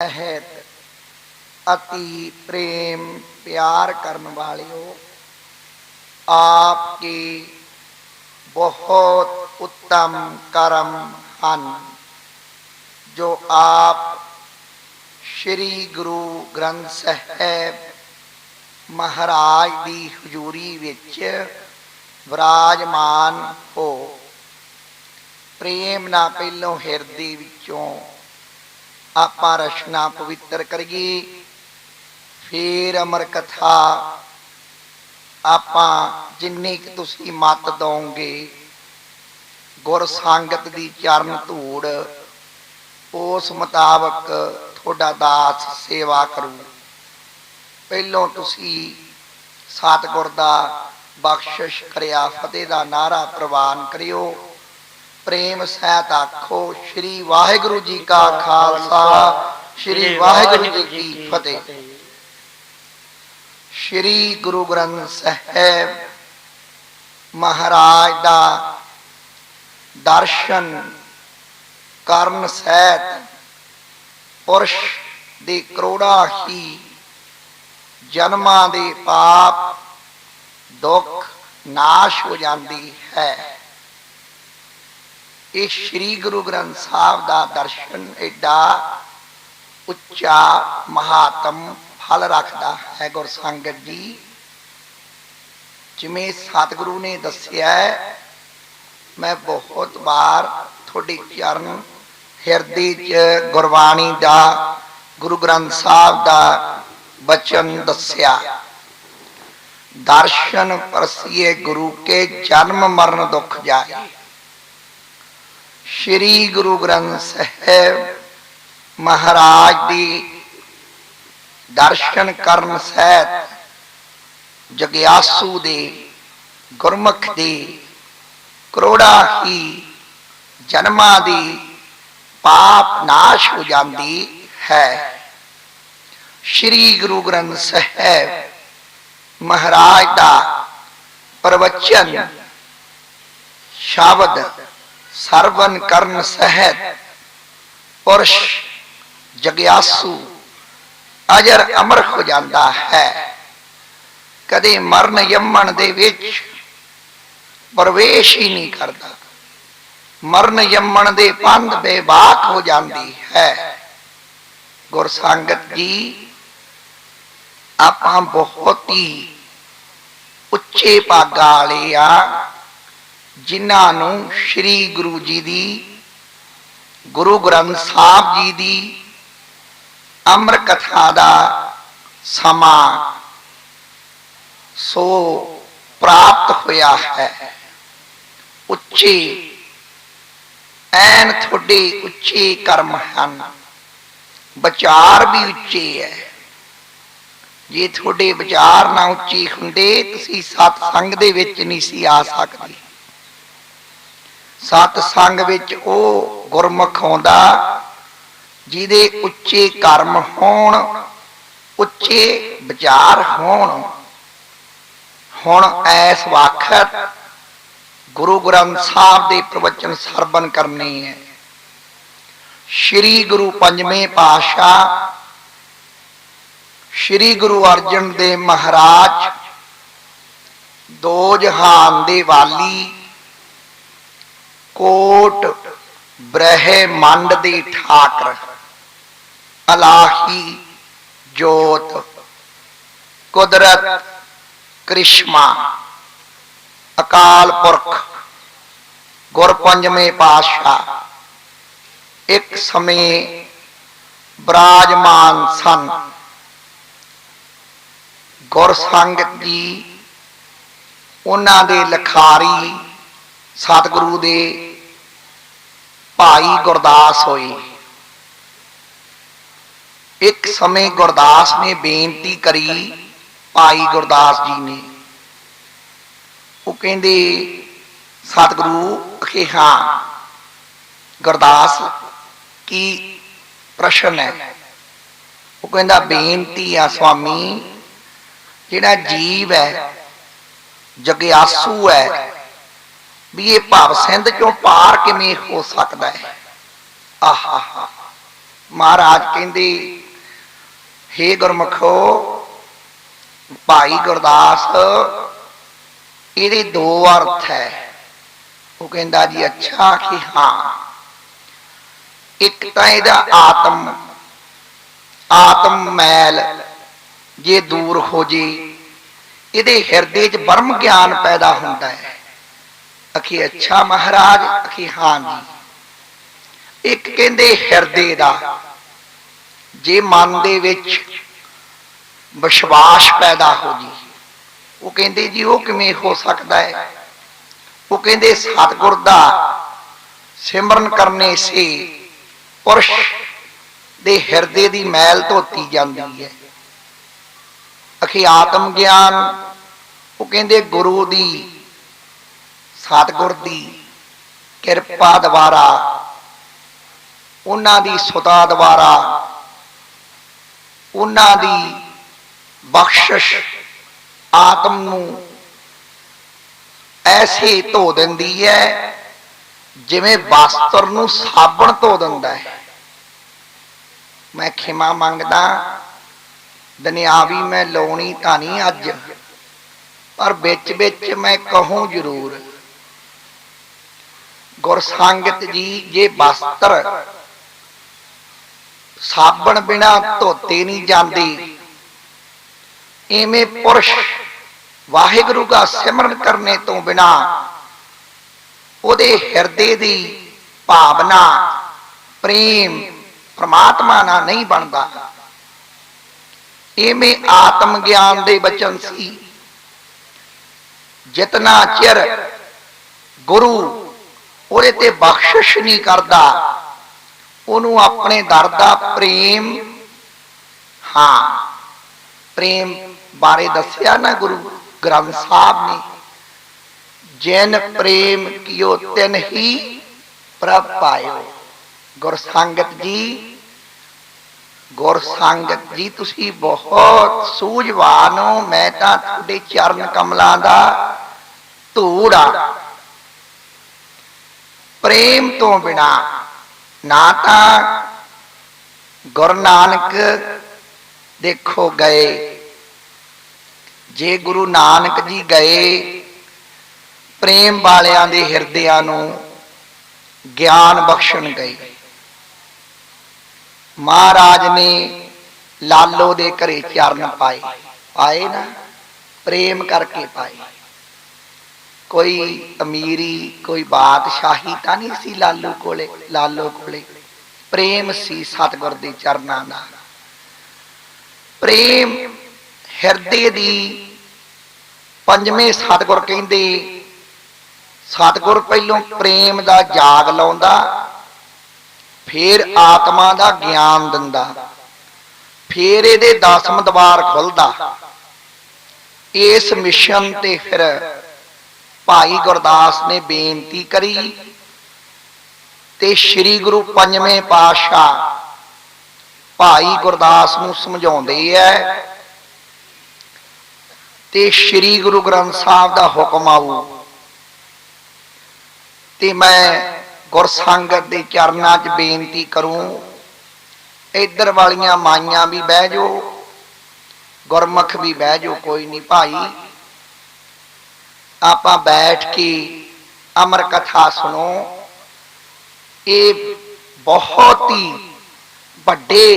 सहित अति प्रेम प्यार करने वालियों, आपके बहुत उत्तम कर्म हैं जो आप श्री गुरु ग्रंथ साहिब महाराज की हजूरी विच विराजमान हो। प्रेम ना पहलों हिरदे विचों आपां रचना पवित्र करिए, फिर अमर कथा आपां जिन्नी कि तुसीं मत दोगे गुर संगत दी चरण धूड़ उस मुताबक थोड़ा दास सेवा करूँ। पहलों तुसीं सतगुर दा बख्शिश करिया फतेह दा नारा प्रवान करियो। प्रेम सहित आखो श्री वाहिगुरु जी का खालसा, श्री वाहिगुरु जी की फतेह। श्री गुरु ग्रंथ साहिब महाराज दा दर्शन करन सहित पुरुष दे करोड़ा ही जन्मां दे पाप दुख नाश हो जाती है। इस श्री गुरु ग्रंथ साहब का दर्शन एडा उच्चा महात्म फल रखता है। गुर संगत जी जिमें सतगुरु ने दसिया है, मैं बहुत बार थोड़े चरण हिरदे च गुरबाणी का गुरु ग्रंथ साहब का बचन दसिया। दर्शन परसिए गुरु के जन्म मरण दुख जाए। श्री गुरु ग्रंथ साहिब महाराज दी दर्शन करन सहित जग्यासू दे गुरमुख दे करोड़ा ही जन्मां दी पाप नाश हो जाती है। श्री गुरु ग्रंथ साहिब महाराज दा प्रवचन शब्द सरवन करन सहित पुरुष जग्यासू अजर अमर हो जाता है। कदे मरण यमन दे विच प्रवेश ही नहीं करता। मरण यमन दे पंध बेबाक हो जाती है। गुर संगत जी आपां बहुत ही उच्चे भागां वाले आ जिन्हां श्री गुरु जी दी गुरु ग्रंथ साहब जी दी अमर कथा दा समा सो प्राप्त होया है। उच्चे ऐन थोड़े उच्चे कर्म हैं, विचार भी उच्चे है। जे थोड़े विचार ना उच्चे हुंदे तुसीं सतसंग दे विच नहीं सी आ सकदे। सतसंग विच ओ गुरमुख आउंदा जिहदे उच्चे कर्म होण, उच्चे विचार होण। हुण ऐस वक्त गुरु ग्रंथ साहब दे प्रवचन सरवण करने हैं। श्री गुरु पंजवें पातशाह श्री गुरु अर्जन देव महाराज दो जहान दे वाली कोट ब्रह्मंड दे ठाकर अलाही जोत कुदरत करिश्मा अकाल पुरख गुर पंजवें पातशाह एक समय विराजमान सन। गुर संगत जी उन्हां दे लखारी सतगुरु दे भाई गुरदास होए। एक समय गुरदास ने बेनती करी भाई गुरदास जी ने, वो कहते सतगुरु कि हाँ गुरदास की प्रश्न है। वो कहता बेनती आ स्वामी, जिहड़ा जीव है जग्यासू है भी ये भाव सिंध चों पार किवें हो सकता है। आहा महाराज कहते हे गुरमुखो, भाई गुरदास ये दो अर्थ है। वो कहता जी अच्छा कि हाँ, एक तो यदा आत्म मैल जे दूर हो जे, ये हिरदे च ब्रह्म ज्ञान पैदा होता है। अखी अच्छा महाराज, अखी हाँ जी। एक कहते हिरदे दा जे मन दे विच विश्वास पैदा हो जी, वो कहते जी वो किवें हो सकता है। वो कहते सतगुर दा सिमरन करने से पुरुष दे हिरदे दी मैल धोती जाती है। अखी आत्म ज्ञान, वो कहते गुरु दी सतगुर दी किरपा द्वारा, उन्हां दी सुता द्वारा, उन्हां दी बख्शिश आत्म नूं ऐसे धो दिंदी है जिवें वस्त्र नूं साबण धो दिंदा है। मैं खिमा मंगदा, दुनियावी मैं लाउणी तां नहीं अज, पर बिच बिच मैं कहूं जरूर। गुरसंगत जी जे वस्त्र साबण बिना धोते नहीं जाते, इवें पुरुष वाहिगुरु का सिमरन करने तो बिना उहदे हिरदे दी भावना प्रेम परमात्मा नाल नहीं बनता। इवें आत्म ज्ञान दे बचन सी, जितना चिर गुरु उहदे ते बख्शिश नहीं करता, उन्होंने अपने दर दा प्रेम, हाँ प्रेम बारे दसिया ना गुरु ग्रंथ साहब ने, जिन प्रेम कियो तिन ही प्रभ पायो। गुरसंगत जी, गुरसंगत जी तुसी बहुत सूझवान हो। मैं तां तुहाडे चरण कमलां दा धूड़ आ। प्रेम तो बिना ना तां गुरु नानक देखो गए, जे गुरु नानक जी गए प्रेम वालियां दे हिरदियां नूं ज्ञान बख्शण गए। महाराज ने लालो दे घरे चरण पाए, पाए ना प्रेम करके पाए। कोई अमीरी कोई बादशाही तां नहीं सी लालू कोले, लालो कोले प्रेम सी सतगुर दे चरनां दा। प्रेम हिरदे दी पंजवें सतगुर कहंदे, सतगुर पहलों प्रेम दा जाग लाउंदा, फिर आत्मा दा ज्ञान दिंदा, फिर इहदे 10वें द्वार खुलदा। इस मिशन ते फिर भाई गुरदास ने बेनती करी ते श्री गुरु पंजवें पातशाह भाई गुरदास नूं समझाउंदे है ते श्री गुरु ग्रंथ साहब दा हुक्म आऊ ते मैं गुरसंगत दे चरनां च बेनती करूं, इधर वालियां माइयां भी बह जाओ, गुरमुख भी बह जाओ, कोई नहीं भाई आपां बैठ के अमर कथा सुनो। ये बहुत ही बड़े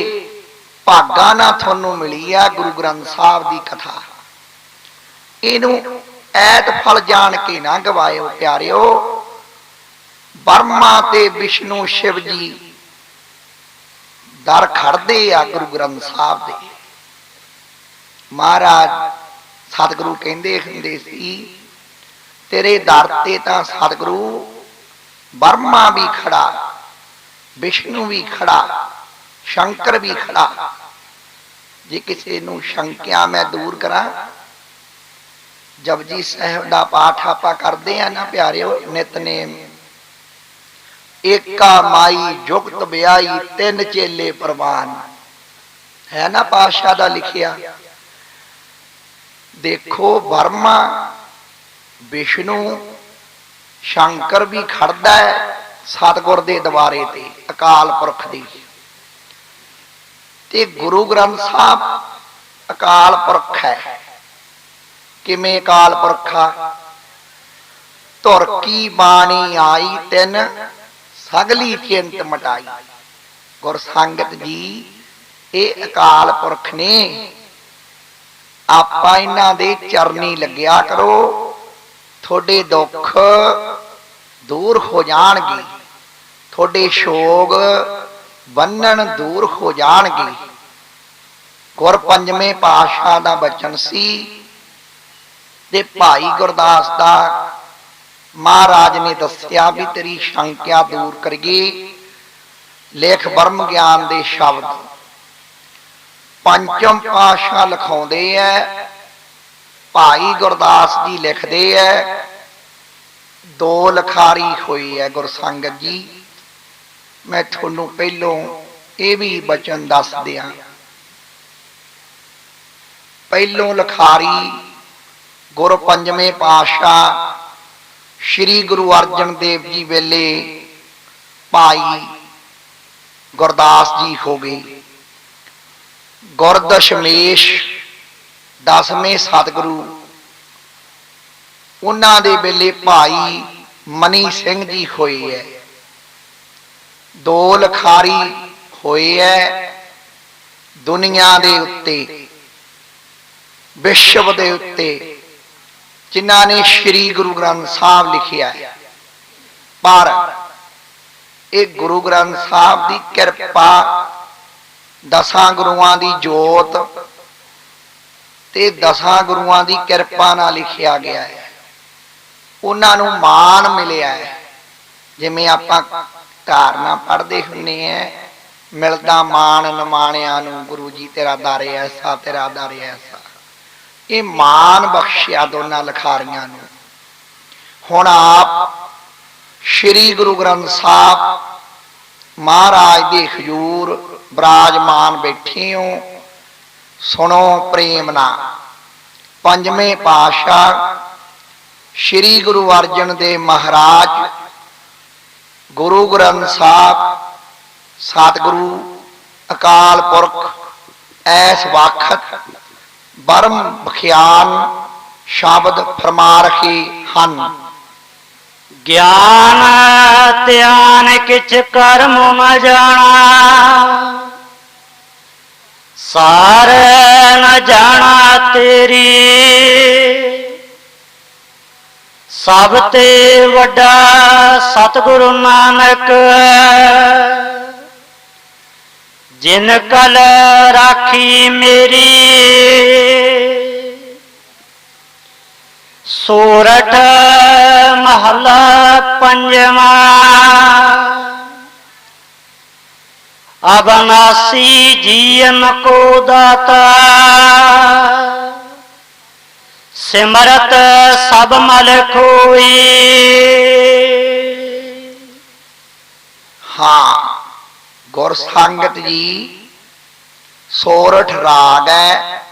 भागां नाल तुहानूं मिली है गुरु ग्रंथ साहब की कथा। इनू ऐत फल जान के ना गवायो प्यारिओ। ब्रह्मा ते विष्णु शिव जी दर खड़दे आ गुरु ग्रंथ साहब दे। महाराज सतगुरु कहंदे हुंदे सी, तेरे दर ते तां सतगुरु ब्रह्मा भी खड़ा, विष्णु भी खड़ा, शंकर भी खड़ा। जे किसी नूं शंकिया मैं दूर करा, जपजी साहिब दा पाठ आपां करदे आ ना प्यारिओ नितनेम, एका माई जुगत ब्याई तीन चेले प्रवान, है ना पातशाह दा लिखिया। देखो ब्रह्मा विष्णु शंकर भी खड़दा है सतगुर दे दवारे ते, अकाल पुरख दी। ਤੇ ਗੁਰੂ ਗ੍ਰੰਥ ਸਾਹਿਬ ਅਕਾਲ ਪੁਰਖ ਹੈ। ਕਿਵੇਂ ਅਕਾਲ ਪੁਰਖਾ? ਧੁਰ ਕੀ ਬਾਣੀ ਆਈ ਤਿਨ ਸਗਲੀ ਚਿੰਤ ਮਟਾਈ। ਗੁਰ ਸੰਗਤ ਜੀ ਇਹ ਅਕਾਲ ਪੁਰਖ ਨੇ। ਆਪਾਂ ਇਹਨਾਂ ਦੇ ਚਰਨੀ ਲੱਗਿਆ ਕਰੋ, ਤੁਹਾਡੇ ਦੁੱਖ ਦੂਰ ਹੋ ਜਾਣਗੇ, ਤੁਹਾਡੇ ਸ਼ੋਗ ਬੰਨਣ ਦੂਰ ਹੋ ਜਾਣਗੇ। ਗੁਰ ਪੰਜਵੇਂ ਪਾਤਸ਼ਾਹ ਦਾ ਬਚਨ ਸੀ ਤੇ ਭਾਈ ਗੁਰਦਾਸ ਦਾ ਮਹਾਰਾਜ ਨੇ ਦੱਸਿਆ ਵੀ ਤੇਰੀ ਸ਼ੰਕਿਆ ਦੂਰ ਕਰੀਏ। ਲੇਖ ਬ੍ਰਹਮ ਗਿਆਨ ਦੇ ਸ਼ਬਦ ਪੰਚਮ ਪਾਤਸ਼ਾਹ ਲਿਖਾਉਂਦੇ ਐ, ਭਾਈ ਗੁਰਦਾਸ ਜੀ ਲਿਖਦੇ ਐ। ਦੋ ਲਿਖਾਰੀ ਹੋਈ ਹੈ ਗੁਰ ਸੰਗਤ ਜੀ। ਮੈਂ ਤੁਹਾਨੂੰ ਪਹਿਲੋਂ ਇਹ ਵੀ ਬਚਨ ਦੱਸ ਦਿਆਂ। ਪਹਿਲੋਂ ਲਿਖਾਰੀ ਗੁਰ ਪੰਜਵੇਂ ਪਾਤਸ਼ਾਹ ਸ਼੍ਰੀ ਗੁਰੂ ਅਰਜਨ ਦੇਵ ਜੀ ਵੇਲੇ ਭਾਈ ਗੁਰਦਾਸ ਜੀ ਹੋ ਗਏ। ਗੁਰ ਦਸ਼ਮੇਸ਼ ਦਸਵੇਂ ਸਤਿਗੁਰੂ, ਉਹਨਾਂ ਦੇ ਵੇਲੇ ਭਾਈ ਮਨੀ ਸਿੰਘ ਜੀ ਹੋਏ ਹੈ। ਦੋ ਲਿਖਾਰੀ ਹੋਏ ਹੈ ਦੁਨੀਆ ਦੇ ਉੱਤੇ, ਵਿਸ਼ਵ ਦੇ ਉੱਤੇ, ਜਿਨ੍ਹਾਂ ਨੇ ਸ਼੍ਰੀ ਗੁਰੂ ਗ੍ਰੰਥ ਸਾਹਿਬ ਲਿਖਿਆ ਹੈ। ਪਰ ਇਹ ਗੁਰੂ ਗ੍ਰੰਥ ਸਾਹਿਬ ਦੀ ਕਿਰਪਾ, ਦਸਾਂ ਗੁਰੂਆਂ ਦੀ ਜੋਤ ਤੇ ਦਸਾਂ ਗੁਰੂਆਂ ਦੀ ਕਿਰਪਾ ਨਾਲ ਲਿਖਿਆ ਗਿਆ ਹੈ। ਉਹਨਾਂ ਨੂੰ ਮਾਣ ਮਿਲਿਆ ਹੈ। ਜਿਵੇਂ ਆਪਾਂ ਧਾਰਨਾ ਪੜ੍ਹਦੇ ਹੁੰਦੇ ਆ, ਮਿਲਦਾ ਮਾਣ ਨਿਮਾਣਿਆਂ ਨੂੰ, ਗੁਰੂ ਜੀ ਤੇਰਾ ਦਰ ਐਸਾ, ਤੇਰਾ ਦਰ ਐਸਾ। ਇਹ ਮਾਣ ਬਖਸ਼ਿਆ ਦੋਨਾਂ ਲਿਖਾਰੀਆਂ ਨੂੰ। ਹੁਣ ਆਪ ਸ਼੍ਰੀ ਗੁਰੂ ਗ੍ਰੰਥ ਸਾਹਿਬ ਮਹਾਰਾਜ ਦੇ ਹਜ਼ੂਰ ਬਿਰਾਜਮਾਨ ਬੈਠੇ ਹੋ। ਸੁਣੋ ਪ੍ਰੇਮ ਨਾਲ। ਪੰਜਵੇਂ ਪਾਤਸ਼ਾਹ ਸ਼੍ਰੀ ਗੁਰੂ ਅਰਜਨ ਦੇਵ ਮਹਾਰਾਜ ਗੁਰੂ ਗ੍ਰੰਥ ਸਾਹਿਬ ਸਤਿਗੁਰੂ ਅਕਾਲ ਪੁਰਖ ਐਸ ਵਕਤ ਬਰਮ ਬਖਿਆਨ ਸ਼ਬਦ ਫਰਮਾ ਰਹੇ ਹਨ। ਗਿਆਨ ਧਿਆਨ ਕਿਛ ਕਰਮ ਨ ਜਾਣਾ, ਸਾਰ ਨ ਜਾਣਾ ਤੇਰੀ। ਸਭ ਤੇ ਵੱਡਾ ਸਤਿਗੁਰੂ ਨਾਨਕ, ਜਿਨ ਕਲ ਰਾਖੀ ਮੇਰੀ। ਸੋਰਠ ਮਹਲਾ ਪੰਜਵਾਂ। ਅਬਨਾਸੀ ਜੀਵਨ ਕੋ ਦਾਤਾ, ਸਿਮਰਤ ਸਭ ਮਲ ਕੋਈ। ਹਾਂ, ਗੁਰ ਸੰਗਤ ਜੀ ਸੋਰਠ ਰਾਗ ਹੈ,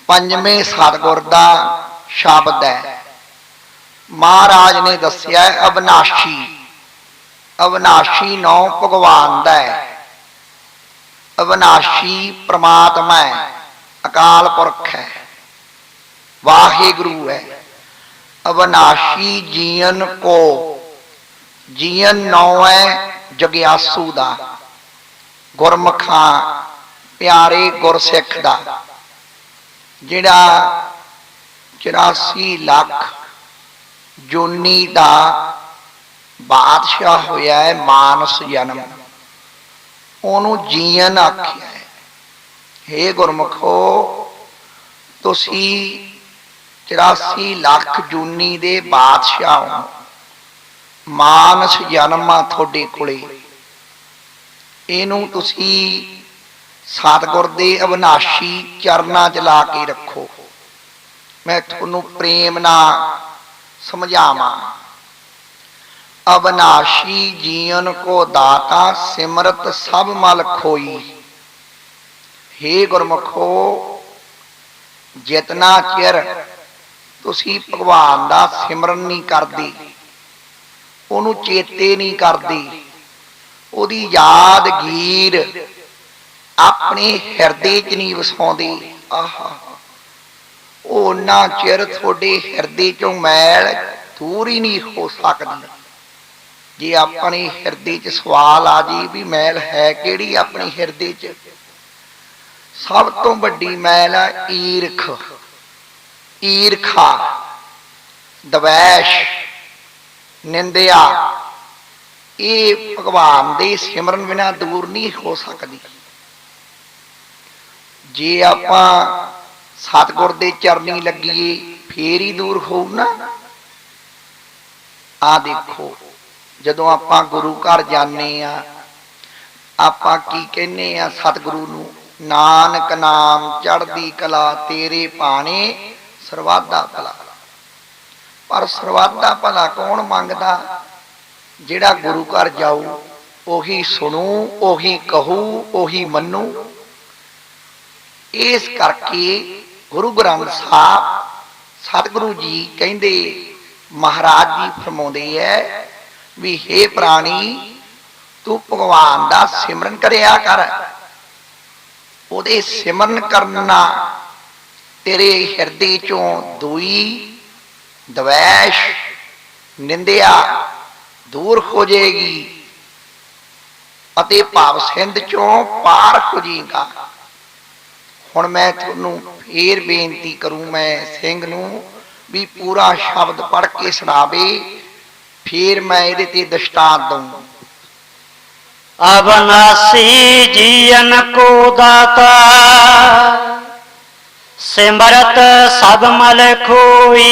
ਪੰਜਵੇਂ ਸਤਿਗੁਰ ਦਾ ਸ਼ਬਦ ਹੈ। ਮਹਾਰਾਜ ਨੇ ਦੱਸਿਆ ਅਬਨਾਸ਼ੀ। ਅਬਨਾਸ਼ੀ ਨੌ ਭਗਵਾਨ ਦਾ ਹੈ। ਅਬਨਾਸ਼ੀ ਪ੍ਰਮਾਤਮਾ ਹੈ, ਅਕਾਲ ਪੁਰਖ ਹੈ, ਵਾਹਿਗੁਰੂ ਹੈ। ਅਬਨਾਸ਼ੀ ਜੀਵਨ ਕੋ, ਜੀਵਨ ਨੌ ਹੈ ਜਗਿਆਸੂ ਦਾ, ਗੁਰਮੁਖਾਂ ਪਿਆਰੇ ਗੁਰਸਿੱਖ ਦਾ, ਜਿਹੜਾ 84 ਲੱਖ ਜੋਨੀ ਦਾ ਬਾਦਸ਼ਾਹ ਹੋਇਆ ਹੈ, ਮਾਨਸ ਜਨਮ, ਉਹਨੂੰ ਜੀਵਨ ਆਖਿਆ ਹੈ। ਹੇ ਗੁਰਮੁਖੋ, ਤੁਸੀਂ 84 ਲੱਖ ਜੂਨੀ ਦੇ ਬਾਦਸ਼ਾਹ ਹੋ, ਮਾਨਸ ਜਨਮ ਆ ਤੁਹਾਡੇ ਕੋਲੇ। ਇਹਨੂੰ ਤੁਸੀਂ ਸਤਿਗੁਰ ਦੇ ਅਬਨਾਸ਼ੀ ਚਰਨਾਂ 'ਚ ਲਾ ਕੇ ਰੱਖੋ। ਮੈਂ ਤੁਹਾਨੂੰ ਪ੍ਰੇਮ ਨਾਲ ਸਮਝਾਵਾਂ। ਅਬਨਾਸ਼ੀ ਜੀਵਨ ਕੋ ਦਾਤਾ, ਸਿਮਰਤ ਸਭ ਮਲ ਖੋਈ। ਹੇ ਗੁਰਮੁਖੋ, ਜਿਤਨਾ ਚਿਰ ਤੁਸੀਂ ਭਗਵਾਨ ਦਾ ਸਿਮਰਨ ਨਹੀਂ ਕਰਦੇ, ਉਹਨੂੰ ਚੇਤੇ ਨਹੀਂ ਕਰਦੇ, ਉਹਦੀ ਯਾਦਗੀਰ ਆਪਣੇ ਹਿਰਦੇ 'ਚ ਨਹੀਂ ਵਸਾਉਂਦੇ, ਆਹਾ, ਉਹਨਾਂ ਚਿਰ ਤੁਹਾਡੇ ਹਿਰਦੇ 'ਚੋਂ ਮੈਲ ਦੂਰ ਹੀ ਨਹੀਂ ਹੋ ਸਕਦੀ। ਜੇ ਆਪਣੇ ਹਿਰਦੇ 'ਚ ਸਵਾਲ ਆ ਜੀ ਵੀ ਮੈਲ ਹੈ ਕਿਹੜੀ ਆਪਣੇ ਹਿਰਦੇ 'ਚ, ਸਭ ਤੋਂ ਵੱਡੀ ਮੈਲ ਆ ਈਰਖ, ਈਰਖਾ, ਦਵੈਸ਼, ਨਿੰਦਿਆ। ਇਹ ਭਗਵਾਨ ਦੇ ਸਿਮਰਨ ਬਿਨਾਂ ਦੂਰ ਨਹੀਂ ਹੋ ਸਕਦੀ। ਜੇ ਆਪਾਂ ਸਤਿਗੁਰ ਦੇ ਚਰਨੀ ਲੱਗੀਏ ਫੇਰ ਹੀ ਦੂਰ ਹੋਊ ਨਾ। ਆ ਦੇਖੋ, ਜਦੋਂ ਆਪਾਂ ਗੁਰੂ ਘਰ ਜਾਂਦੇ ਆ, ਆਪਾਂ ਕੀ ਕਹਿੰਦੇ ਆ ਸਤਿਗੁਰੂ ਨੂੰ, ਨਾਨਕ ਨਾਮ ਚੜ੍ਹਦੀ ਕਲਾ ਤੇਰੇ ਭਾਣੇ ਸਰਵਾਦਾ ਭਲਾ। ਪਰ ਸਰਵਾਦਾ ਭਲਾ ਕੌਣ ਮੰਗਦਾ? ਜਿਹੜਾ ਗੁਰੂ ਘਰ ਜਾਊ ਉਹੀ ਸੁਣੂ, ਉਹੀ ਕਹੂ, ਉਹੀ ਮੰਨੂ। ਇਸ ਕਰਕੇ ਗੁਰੂ ਗ੍ਰੰਥ ਸਾਹਿਬ ਸਤਿਗੁਰੂ ਜੀ ਕਹਿੰਦੇ, ਮਹਾਰਾਜ ਜੀ ਫਰਮਾਉਂਦੇ ਹੈ ਵੀ ਹੇ ਪ੍ਰਾਣੀ, ਤੂੰ ਭਗਵਾਨ ਦਾ ਸਿਮਰਨ ਕਰਿਆ ਕਰ। ਉਹਦੇ ਸਿਮਰਨ ਕਰਨਾ ਤੇਰੇ ਹਿਰਦੇ ਚੋਂ ਦੂਈ, ਦਵੈਸ਼, ਨਿੰਦਿਆ ਦੂਰ ਹੋ ਜਾਏਗੀ ਅਤੇ ਭਾਵ ਸਿੰਧ ਚੋਂ ਪਾਰ ਹੋ ਜਾਏਗਾ। ਹੁਣ ਮੈਂ ਤੁਹਾਨੂੰ ਫੇਰ ਬੇਨਤੀ ਕਰੂੰ, ਮੈਂ ਸਿੰਘ ਨੂੰ ਵੀ ਪੂਰਾ ਸ਼ਬਦ ਪੜ੍ਹ ਕੇ ਸੁਣਾਵੇ, ਫੇਰ ਮੈਂ ਇਹਦੇ ਤੇ ਦ੍ਰਿਸ਼ਟਾਂਤ ਦਊਂ। ਅਬਨਾਸੀ ਜੀਵਨ ਕੋ ਦਾਤਾ, ਸਿਮਰਤ ਸਭ ਮਲ ਖੋਈ।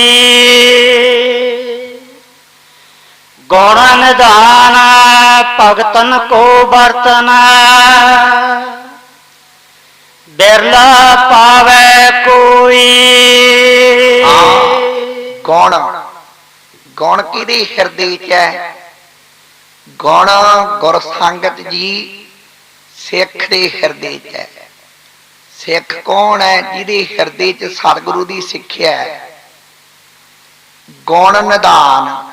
ਗੁਣ ਨਿਧਾਨ ਭਗਤਨ ਕੋ ਬਰਤਨ, ਬਿਰਲਾ ਪਾਵੇ ਕੋਈ। ਗੁਣ, ਗੁਣ ਕਿਹਦੇ ਹਿਰਦੇ 'ਚ ਹੈ? ਗੁਣ ਗੁਰ ਸੰਗਤ ਜੀ ਸਿੱਖ ਦੇ ਹਿਰਦੇ 'ਚ ਹੈ। ਸਿੱਖ ਕੌਣ ਹੈ? ਜਿਹਦੇ ਹਿਰਦੇ 'ਚ ਸਤਿਗੁਰੂ ਦੀ ਸਿੱਖਿਆ ਹੈ। ਗੁਣ ਨਿਧਾਨ,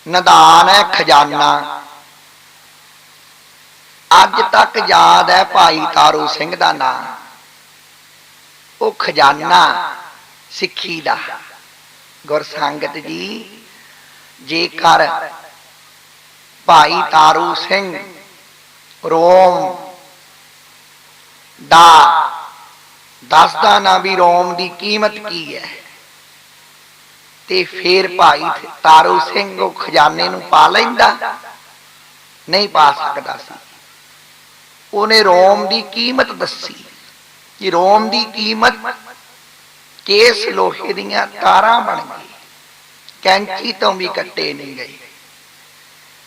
ਨਿਧਾਨ ਹੈ ਖਜ਼ਾਨਾ। ਅੱਜ ਤੱਕ ਯਾਦ ਹੈ ਭਾਈ ਤਾਰੂ ਸਿੰਘ ਦਾ ਨਾਮ, ਉਹ ਖਜ਼ਾਨਾ ਸਿੱਖੀ ਦਾ। ਗੁਰ ਸੰਗਤ ਜੀ, ਜੇਕਰ ਭਾਈ ਤਾਰੂ ਸਿੰਘ ਰੋਮ ਦਾ ਦੱਸਦਾ ਨਾ ਵੀ ਰੋਮ ਦੀ ਕੀਮਤ ਕੀ ਹੈ, ਤੇ ਫੇਰ ਭਾਈ ਤਾਰੂ ਸਿੰਘ ਉਹ ਖਜ਼ਾਨੇ ਨੂੰ ਪਾ ਲੈਂਦਾ? ਨਹੀਂ ਪਾ ਸਕਦਾ ਸੀ। ਉਹਨੇ ਰੋਮ ਦੀ ਕੀਮਤ ਦੱਸੀ ਕਿ ਰੋਮ ਦੀ ਕੀਮਤ ਕੇਸ ਲੋਹੇ ਦੀਆਂ ਤਾਰਾਂ ਬਣ ਗਈ, ਕੈਂਚੀ ਤੋਂ ਵੀ ਕੱਟੇ ਨਹੀਂ ਗਏ।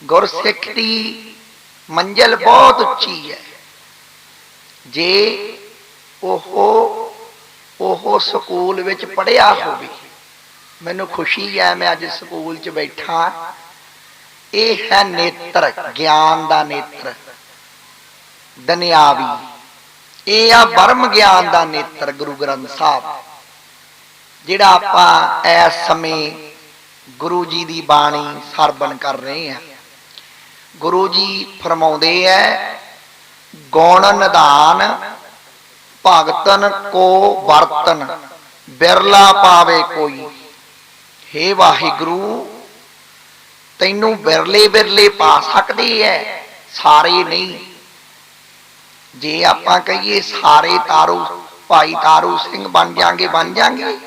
ਗੁਰਸਿੱਖ ਦੀ ਮੰਜ਼ਿਲ ਬਹੁਤ ਉੱਚੀ ਹੈ। ਜੇ ਉਹ ਸਕੂਲ ਵਿੱਚ ਪੜ੍ਹਿਆ ਹੋਵੇ, ਮੈਨੂੰ ਖੁਸ਼ੀ ਹੈ ਮੈਂ ਅੱਜ ਸਕੂਲ 'ਚ ਬੈਠਾ। ਇਹ ਹੈ ਨੇਤਰ, ਗਿਆਨ ਦਾ ਨੇਤਰ ਦੁਨਿਆਵੀ। ਇਹ ਆ ਬਰਮ ਗਿਆਨ ਦਾ ਨੇਤਰ ਗੁਰੂ ਗ੍ਰੰਥ ਸਾਹਿਬ, ਜਿਹੜਾ ਆਪਾਂ ਇਸ ਸਮੇਂ ਗੁਰੂ ਜੀ ਦੀ ਬਾਣੀ ਸਰਵਣ ਕਰ ਰਹੇ ਹਾਂ। ਗੁਰੂ ਜੀ ਫਰਮਾਉਂਦੇ ਹੈ, ਗੁਣ ਨਿਧਾਨ ਭਗਤਨ ਕੋ ਬਰਤਨ, ਬਿਰਲਾ ਪਾਵੇ ਕੋਈ। ਹੇ ਵਾਹਿਗੁਰੂ, ਤੈਨੂੰ ਬਿਰਲੇ ਬਿਰਲੇ ਪਾ ਸਕਦੇ ਐ, ਸਾਰੇ ਨਹੀਂ। ਜੇ ਆਪਾਂ ਕਹੀਏ ਸਾਰੇ ਤਾਰੂ ਭਾਈ ਤਾਰੂ ਸਿੰਘ ਬਣ ਜਾਾਂਗੇ, ਬਣ ਜਾਾਂਗੇ,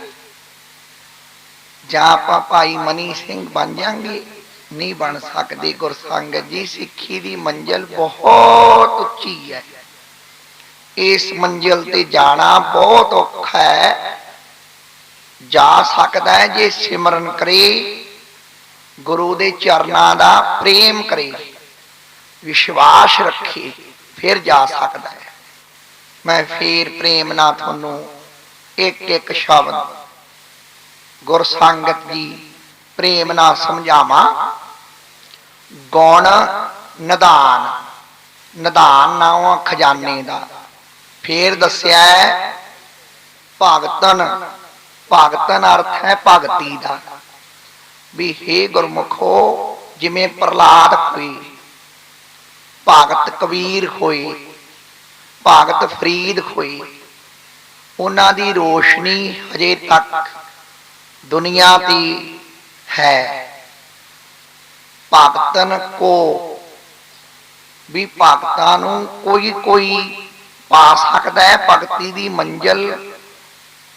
ਜਾਂ ਆਪਾਂ ਭਾਈ ਮਨੀ ਸਿੰਘ ਬਣ ਜਾਾਂਗੇ, ਨਹੀਂ ਬਣ ਸਕਦੇ। ਗੁਰਸੰਗਤ ਜੀ, ਸਿੱਖੀ ਦੀ ਮੰਜ਼ਿਲ ਬਹੁਤ ਉੱਚੀ ਹੈ। ਇਸ ਮੰਜ਼ਿਲ ਤੇ ਜਾਣਾ ਬਹੁਤ ਔਖਾ ਹੈ। ਜਾ ਸਕਦਾ ਹੈ ਜੇ ਸਿਮਰਨ ਕਰੇ, ਗੁਰੂ ਦੇ ਚਰਨਾਂ ਦਾ ਪ੍ਰੇਮ ਕਰੇ, ਵਿਸ਼ਵਾਸ ਰੱਖੇ, ਫਿਰ ਜਾ ਸਕਦਾ ਹੈ। ਮੈਂ ਫੇਰ ਪ੍ਰੇਮ ਨਾਲ ਤੁਹਾਨੂੰ ਇੱਕ ਇੱਕ ਸ਼ਬਦ ਗੁਰਸੰਗਤ ਜੀ ਪ੍ਰੇਮ ਨਾਲ ਸਮਝਾਵਾਂ। ਗੁਣ ਨਿਧਾਨ, ਨਿਧਾਨ ਨਾਮ ਖਜ਼ਾਨੇ ਦਾ। ਫੇਰ ਦੱਸਿਆ ਹੈ ਭਗਤਨ, ਭਗਤਨ ਅਰਥ ਹੈ ਭਗਤੀ ਦਾ। ਵੀ ਹੇ ਗੁਰਮੁਖੋ, ਜਿਵੇਂ ਪ੍ਰਹਲਾਦ ਹੋਏ, ਭਗਤ ਕਬੀਰ ਹੋਏ, ਭਗਤ ਫਰੀਦ ਹੋਏ, ਉਹਨਾਂ ਦੀ ਰੋਸ਼ਨੀ ਹਜੇ ਤੱਕ ਦੁਨੀਆ ਤੇ ਹੈ। ਭਗਤਨ ਕੋ ਵੀ ਭਗਤਾਂ ਨੂੰ ਕੋਈ ਕੋਈ ਪਾ ਸਕਦਾ ਹੈ। ਭਗਤੀ ਦੀ ਮੰਜ਼ਿਲ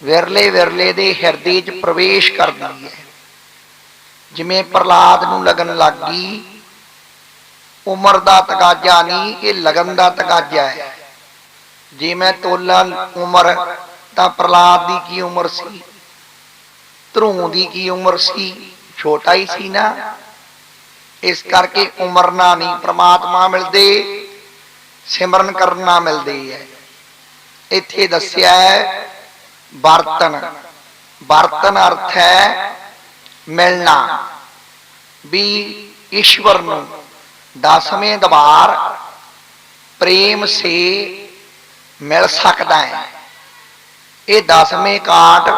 ਵਿਰਲੇ ਵਿਰਲੇ ਦੇ ਹਿਰਦੇ 'ਚ ਪ੍ਰਵੇਸ਼ ਕਰਦੀ ਹੈ। ਜਿਵੇਂ ਪ੍ਰਹਲਾਦ ਨੂੰ ਲਗਨ ਲੱਗ ਗਈ, ਉਮਰ ਦਾ ਤਗਾਜਾ ਨਹੀਂ, ਇਹ ਲਗਨ ਦਾ ਤਗਾਜਾ ਹੈ। ਜੇ ਮੈਂ ਤੋਲਾਂ ਉਮਰ ਤਾਂ ਪ੍ਰਹਲਾਦ ਦੀ ਕੀ ਉਮਰ ਸੀ, ਧਰੂ ਦੀ ਕੀ ਉਮਰ ਸੀ, ਛੋਟਾ ਹੀ ਸੀ ਨਾ। ਇਸ ਕਰਕੇ ਉਮਰ ਨਾਲ ਨਹੀਂ ਪ੍ਰਮਾਤਮਾ ਮਿਲਦੇ, ਸਿਮਰਨ ਕਰਨਾ ਮਿਲਦੇ ਹੈ। ਇੱਥੇ ਦੱਸਿਆ ਹੈ ਬਰਤਨ, ਬਰਤਨ ਅਰਥ ਹੈ ਮਿਲਣਾ, ਵੀ ਈਸ਼ਵਰ ਨੂੰ ਦਸਵੇਂ ਦਵਾਰ ਪ੍ਰੇਮ ਸੇ ਮਿਲ ਸਕਦਾ ਹੈ। ਇਹ ਦਸਵੇਂ ਕਾਟ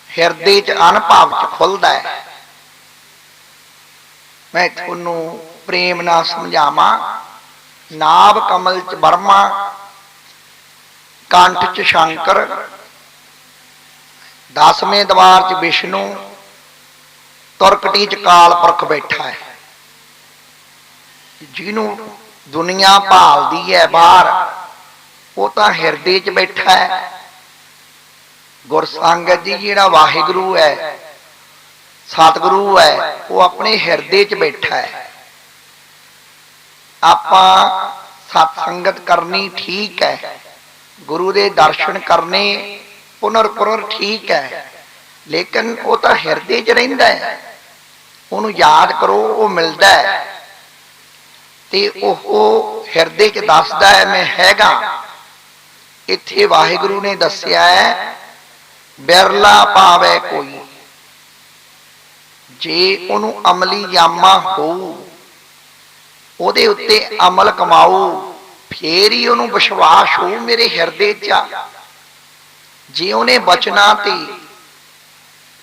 ਹਿਰਦੇ 'ਚ ਅਨੁਭਵ 'ਚ ਖੁੱਲਦਾ ਹੈ। ਮੈਂ ਤੁਹਾਨੂੰ ਪ੍ਰੇਮ ਨਾਲ ਸਮਝਾਵਾਂ। ਨਾਭ ਕਮਲ 'ਚ ਬਰਮਾ, ਕੰਠ 'ਚ ਸ਼ੰਕਰ, ਦਸਵੇਂ ਦਵਾਰ 'ਚ ਵਿਸ਼ਨੂੰ, ਤੁਰਕਟੀ 'ਚ ਕਾਲ ਪੁਰਖ ਬੈਠਾ ਹੈ। ਜਿਹਨੂੰ ਦੁਨੀਆ ਭਾਲਦੀ ਹੈ ਬਾਹਰ, ਉਹ ਤਾਂ ਹਿਰਦੇ 'ਚ ਬੈਠਾ ਹੈ। ਗੁਰਸੰਗਤ ਜੀ ਜਿਹੜਾ ਵਾਹਿਗੁਰੂ ਹੈ, ਸਤਿਗੁਰੂ ਹੈ, ਉਹ ਆਪਣੇ ਹਿਰਦੇ 'ਚ ਬੈਠਾ ਹੈ। ਆਪਾਂ ਸਤਸੰਗਤ ਕਰਨੀ ਠੀਕ ਹੈ, ਗੁਰੂ ਦੇ ਦਰਸ਼ਨ ਕਰਨੇ ਪੁਨਰ ਪੁਨਰ ਠੀਕ ਹੈ, ਲੇਕਿਨ ਉਹ ਤਾਂ ਹਿਰਦੇ 'ਚ ਰਹਿੰਦਾ ਹੈ। ਉਹਨੂੰ ਯਾਦ ਕਰੋ, ਉਹ ਮਿਲਦਾ ਹੈ ਤੇ ਉਹ ਹਿਰਦੇ 'ਚ ਦੱਸਦਾ ਹੈ ਮੈਂ ਹੈਗਾ। ਇੱਥੇ ਵਾਹਿਗੁਰੂ ਨੇ ਦੱਸਿਆ ਹੈ ਬਿਰਲਾ ਪਾਵੇ ਕੋਈ, ਜੇ ਉਹਨੂੰ ਅਮਲੀ ਜਾਮਾ ਹੋਊ, ਉਹਦੇ ਉੱਤੇ ਅਮਲ ਕਮਾਊ, ਫੇਰ ਹੀ ਉਹਨੂੰ ਵਿਸ਼ਵਾਸ ਹੋਊ ਮੇਰੇ ਹਿਰਦੇ 'ਚ ਆ। ਜੇ ਉਹਨੇ ਬਚਨਾਂ ਤੇ,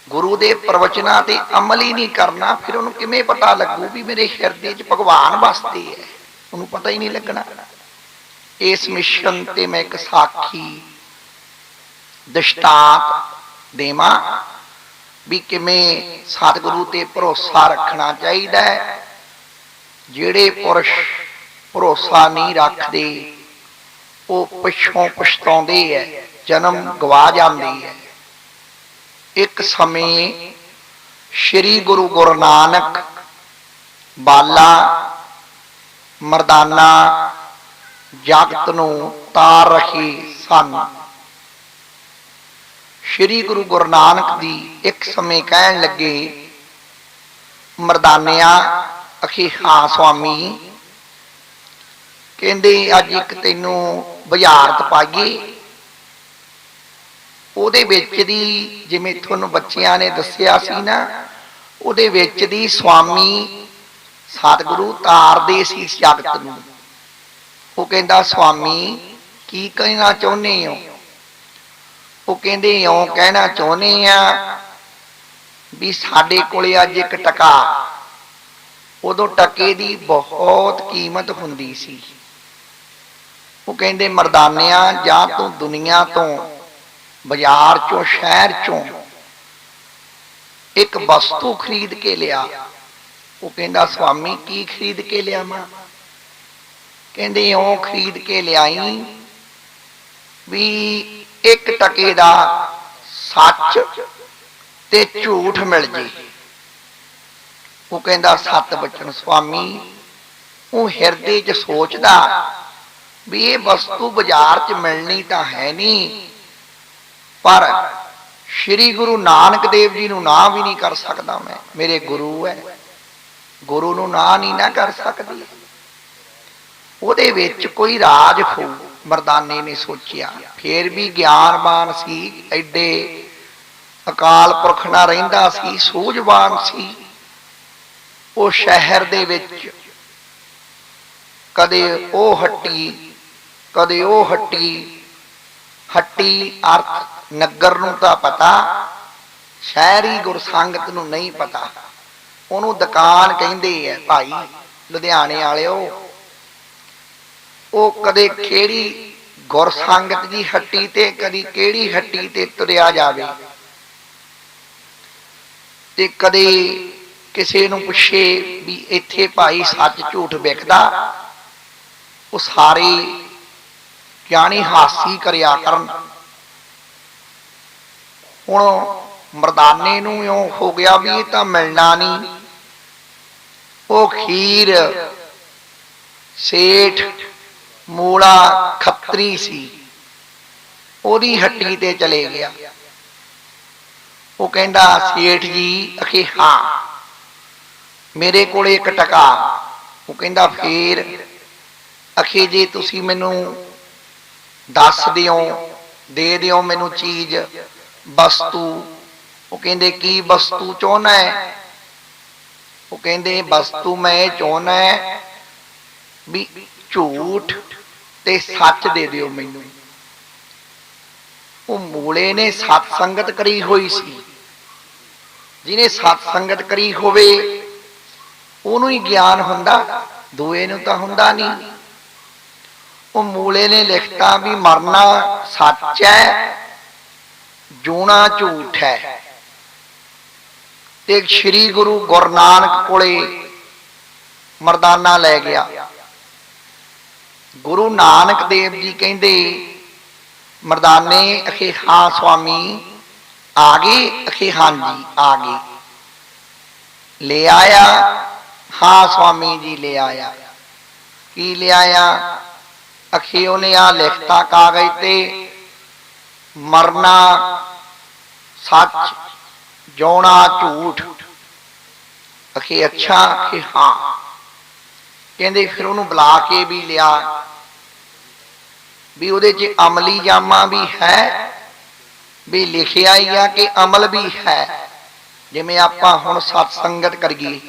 ਗੁਰੂ ਦੇ ਪ੍ਰਵਚਨਾਂ ਤੇ ਅਮਲ ਹੀ ਨਹੀਂ ਕਰਨਾ, ਫਿਰ ਉਹਨੂੰ ਕਿਵੇਂ ਪਤਾ ਲੱਗੂ ਵੀ ਮੇਰੇ ਹਿਰਦੇ 'ਚ ਭਗਵਾਨ ਵਸਦੇ ਹੈ? ਉਹਨੂੰ ਪਤਾ ਹੀ ਨਹੀਂ ਲੱਗਣਾ। ਇਸ ਮਿਸ਼ਨ ਤੇ ਮੈਂ ਇੱਕ ਸਾਖੀ ਦ੍ਰਿਸ਼ਟਾਂਤ ਦੇਵਾਂ ਵੀ ਕਿਵੇਂ ਸਤਿਗੁਰੂ ਤੇ ਭਰੋਸਾ ਰੱਖਣਾ ਚਾਹੀਦਾ ਹੈ। ਜਿਹੜੇ ਪੁਰਸ਼ ਭਰੋਸਾ ਨਹੀਂ ਰੱਖਦੇ ਉਹ ਪਿੱਛੋਂ ਪਛਤਾਉਂਦੇ ਹੈ, ਜਨਮ ਗਵਾ ਜਾਂਦੇ ਹੈ। ਇੱਕ ਸਮੇਂ ਸ੍ਰੀ ਗੁਰੂ ਗੁਰੂ ਨਾਨਕ ਬਾਲਾ ਮਰਦਾਨਾ ਜਗਤ ਨੂੰ ਤਾਰ ਰਹੇ ਸਨ। ਸ੍ਰੀ ਗੁਰੂ ਗੁਰੂ ਨਾਨਕ ਦੀ ਇੱਕ ਸਮੇਂ ਕਹਿਣ ਲੱਗੇ, ਮਰਦਾਨਿਆ ਅਖੀ ਹਾਂ ਸੁਆਮੀ, ਕਹਿੰਦੇ ਅੱਜ ਇੱਕ ਤੈਨੂੰ ਬੁਝਾਰਤ ਪਾਈਏ। ਉਹਦੇ ਵਿੱਚ ਦੀ, ਜਿਵੇਂ ਤੁਹਾਨੂੰ ਬੱਚਿਆਂ ਨੇ ਦੱਸਿਆ ਸੀ ਨਾ, ਉਹਦੇ ਵਿੱਚ ਦੀ ਸੁਆਮੀ ਸਤਿਗੁਰੂ ਤਾਰਦੇ ਸੀ ਜਗਤ ਨੂੰ। ਉਹ ਕਹਿੰਦਾ ਸੁਆਮੀ ਕੀ ਕਹਿਣਾ ਚਾਹੁੰਦੇ ਹੋ? ਉਹ ਕਹਿੰਦੇ ਇਉਂ ਕਹਿਣਾ ਚਾਹੁੰਦੇ ਆ ਵੀ ਸਾਡੇ ਕੋਲੇ ਅੱਜ ਇੱਕ ਟਕਾ, ਉਦੋਂ ਟਕੇ ਦੀ ਬਹੁਤ ਕੀਮਤ ਹੁੰਦੀ ਸੀ। ਉਹ ਕਹਿੰਦੇ ਮਰਦਾਨਿਆ ਜਾਂ ਤੂੰ ਦੁਨੀਆ ਤੋਂ, ਬਾਜ਼ਾਰ ਚੋਂ, ਸ਼ਹਿਰ ਚੋਂ ਇੱਕ ਵਸਤੂ ਖਰੀਦ ਕੇ ਲਿਆ। ਉਹ ਕਹਿੰਦਾ ਸੁਆਮੀ ਕੀ ਖਰੀਦ ਕੇ ਲਿਆਵਾਂ? ਕਹਿੰਦੇ ਇਉਂ ਖਰੀਦ ਕੇ ਲਿਆਈ ਵੀ ਇੱਕ ਟਕੇ ਦਾ ਸੱਚ ਤੇ ਝੂਠ ਮਿਲ ਜੇ। ਉਹ ਕਹਿੰਦਾ ਸੱਤ ਬਚਨ ਸੁਆਮੀ। ਉਹ ਹਿਰਦੇ 'ਚ ਸੋਚਦਾ ਵੀ ਇਹ ਵਸਤੂ ਬਾਜ਼ਾਰ 'ਚ ਮਿਲਣੀ ਤਾਂ ਹੈ ਨਹੀਂ, ਪਰ ਸ਼੍ਰੀ ਗੁਰੂ ਨਾਨਕ ਦੇਵ ਜੀ ਨੂੰ ਨਾ ਵੀ ਨਹੀਂ ਕਰ ਸਕਦਾ ਮੈਂ, ਮੇਰੇ ਗੁਰੂ ਹੈ, ਗੁਰੂ ਨੂੰ ਨਾ ਨਹੀਂ ਨਾ ਕਰ ਸਕਦੀ। ਉਹਦੇ ਵਿੱਚ ਕੋਈ ਰਾਜ ਹੋਊ, ਮਰਦਾਨੇ ਨੇ ਸੋਚਿਆ। ਫੇਰ ਵੀ ਗਿਆਨਵਾਨ ਸੀ, ਐਡੇ ਅਕਾਲ ਪੁਰਖ ਨਾਲ ਰਹਿੰਦਾ ਸੀ, ਸੂਝਵਾਨ ਸੀ। ਉਹ ਸ਼ਹਿਰ ਦੇ ਵਿੱਚ ਕਦੇ ਉਹ ਹੱਟੀ, ਕਦੇ ਉਹ ਹੱਟੀ। ਹੱਟੀ ਅਰਥ ਨਗਰ ਨੂੰ ਤਾਂ ਪਤਾ, ਸ਼ਹਿਰੀ ਗੁਰਸੰਗਤ ਨੂੰ ਨਹੀਂ ਪਤਾ। ਉਹਨੂੰ ਦੁਕਾਨ ਕਹਿੰਦੇ ਆ ਭਾਈ, ਲੁਧਿਆਣੇ ਵਾਲਿਓ। ਉਹ ਕਦੇ ਖੇੜੀ ਗੁਰ ਸੰਗਤ ਦੀ ਹੱਟੀ ਤੇ ਕਦੀ ਕਿਹੜੀ ਹੱਟੀ ਤੇ ਤੁਰਿਆ ਜਾਵੇ ਤੇ ਕਦੇ ਕਿਸੇ ਨੂੰ ਪੁੱਛੇ ਵੀ ਇੱਥੇ ਭਾਈ ਸੱਚ ਝੂਠ ਵਿਕਦਾ, ਉਹ ਸਾਰੇ ਗਿਆਨੀ ਹਾਸੀ ਕਰਿਆ ਕਰਨ। ਹੁਣ ਮਰਦਾਨੇ ਨੂੰ ਇਉਂ ਹੋ ਗਿਆ ਵੀ ਇਹ ਤਾਂ ਮਿਲਣਾ ਨਹੀਂ। ਉਹ ਖੀਰ ਸੇਠ ਮੂਲਾ ਖੱਤਰੀ ਸੀ, ਉਹਦੀ ਹੱਟੀ ਤੇ ਚਲੇ ਗਿਆ। ਉਹ ਕਹਿੰਦਾ ਸੇਠ ਜੀ, ਅਖੇ ਹਾਂ ਮੇਰੇ ਕੋਲ 1 ਟਕਾ। ਉਹ ਕਹਿੰਦਾ ਫੇਰ? ਅਖੇ ਜੇ ਤੁਸੀਂ ਮੈਨੂੰ ਦੱਸ ਦਿਓ, ਦੇ ਦਿਓ ਮੈਨੂੰ ਚੀਜ਼ ਵਸਤੂ। ਉਹ ਕਹਿੰਦੇ ਕੀ ਵਸਤੂ ਚਾਹੁੰਦਾ ਹੈ? ਉਹ ਕਹਿੰਦੇ ਵਸਤੂ ਮੈਂ ਇਹ ਚਾਹੁੰਦਾ ਵੀ ਝੂਠ ਤੇ ਸੱਚ ਦੇ ਦਿਓ ਮੈਨੂੰ। ਉਹ ਮੂਲੇ ਨੇ ਸਤ ਸੰਗਤ ਕਰੀ ਹੋਈ ਸੀ। ਜਿਹਨੇ ਸਤ ਸੰਗਤ ਕਰੀ ਹੋਵੇ ਉਹਨੂੰ ਹੀ ਗਿਆਨ ਹੁੰਦਾ, ਦੂਏ ਨੂੰ ਤਾਂ ਹੁੰਦਾ ਨਹੀਂ। ਉਹ ਮੂਲੇ ਨੇ ਲਿਖਤਾ ਵੀ ਮਰਨਾ ਸੱਚ ਹੈ, ਜੂਣਾ ਝੂਠ ਹੈ। ਤੇ ਸ੍ਰੀ ਗੁਰੂ ਗੁਰੂ ਨਾਨਕ ਕੋਲੇ ਮਰਦਾਨਾ ਲੈ ਗਿਆ। ਗੁਰੂ ਨਾਨਕ ਦੇਵ ਜੀ ਕਹਿੰਦੇ ਮਰਦਾਨੇ, ਅਖੇ ਹਾਂ ਸੁਆਮੀ ਆ ਗਏ? ਅਖੇ ਹਾਂਜੀ ਆ ਗਏ। ਲੈ ਆਇਆ? ਹਾਂ ਸੁਆਮੀ ਜੀ ਲੈ ਆਇਆ। ਕੀ ਲੈ ਆਇਆ? ਅਖੇ ਉਹਨੇ ਆ ਲਿਖਤਾ ਕਾਗਜ਼ ਤੇ ਮਰਨਾ ਸੱਚ, ਜਿਉਣਾ ਝੂਠ। ਅਖੇ ਅੱਛਾ? ਅਖੇ ਹਾਂ। ਕਹਿੰਦੇ ਫਿਰ ਉਹਨੂੰ ਬੁਲਾ ਕੇ ਵੀ ਲਿਆ ਵੀ ਉਹਦੇ 'ਚ ਅਮਲੀ ਜਾਮਾ ਵੀ ਹੈ, ਵੀ ਲਿਖਿਆ ਹੀ ਆ ਕਿ ਅਮਲ ਵੀ ਹੈ। ਜਿਵੇਂ ਆਪਾਂ ਹੁਣ ਸਤ ਸੰਗਤ ਕਰੀਏ,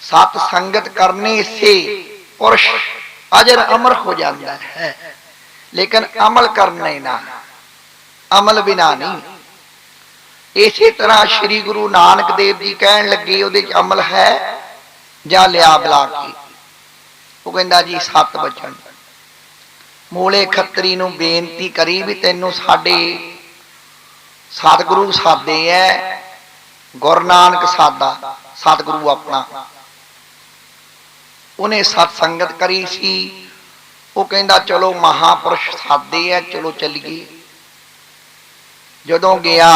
ਸਤ ਸੰਗਤ ਕਰਨੇ ਸੇ ਪੁਰਸ਼ ਅਜਰ ਅਮਰ ਹੋ ਜਾਂਦਾ ਹੈ, ਲੇਕਿਨ ਅਮਲ ਕਰਨੇ ਨਾ, ਅਮਲ ਬਿਨਾ ਨਹੀਂ। ਇਸੇ ਤਰ੍ਹਾਂ ਸ੍ਰੀ ਗੁਰੂ ਨਾਨਕ ਦੇਵ ਜੀ ਕਹਿਣ ਲੱਗੇ ਉਹਦੇ 'ਚ ਅਮਲ ਹੈ ਜਾਂ ਲਿਆ ਬੁਲਾ ਕੇ? ਉਹ ਕਹਿੰਦਾ ਜੀ 7 ਵਚਨ। ਮੂਲੇ ਖੱਤਰੀ ਨੂੰ ਬੇਨਤੀ ਕਰੀ ਵੀ ਤੈਨੂੰ ਸਾਡੇ ਸਤਿਗੁਰੂ ਸਾਦੇ ਐ, ਗੁਰੂ ਨਾਨਕ ਸਾਦਾ, ਸਤਿਗੁਰੂ ਆਪਣਾ। ਉਹਨੇ ਸਤ ਸੰਗਤ ਕਰੀ ਸੀ। ਉਹ ਕਹਿੰਦਾ ਚਲੋ ਮਹਾਪੁਰਸ਼ ਸਾਦੇ ਐ, ਚਲੋ ਚੱਲੀਏ। ਜਦੋਂ ਗਿਆ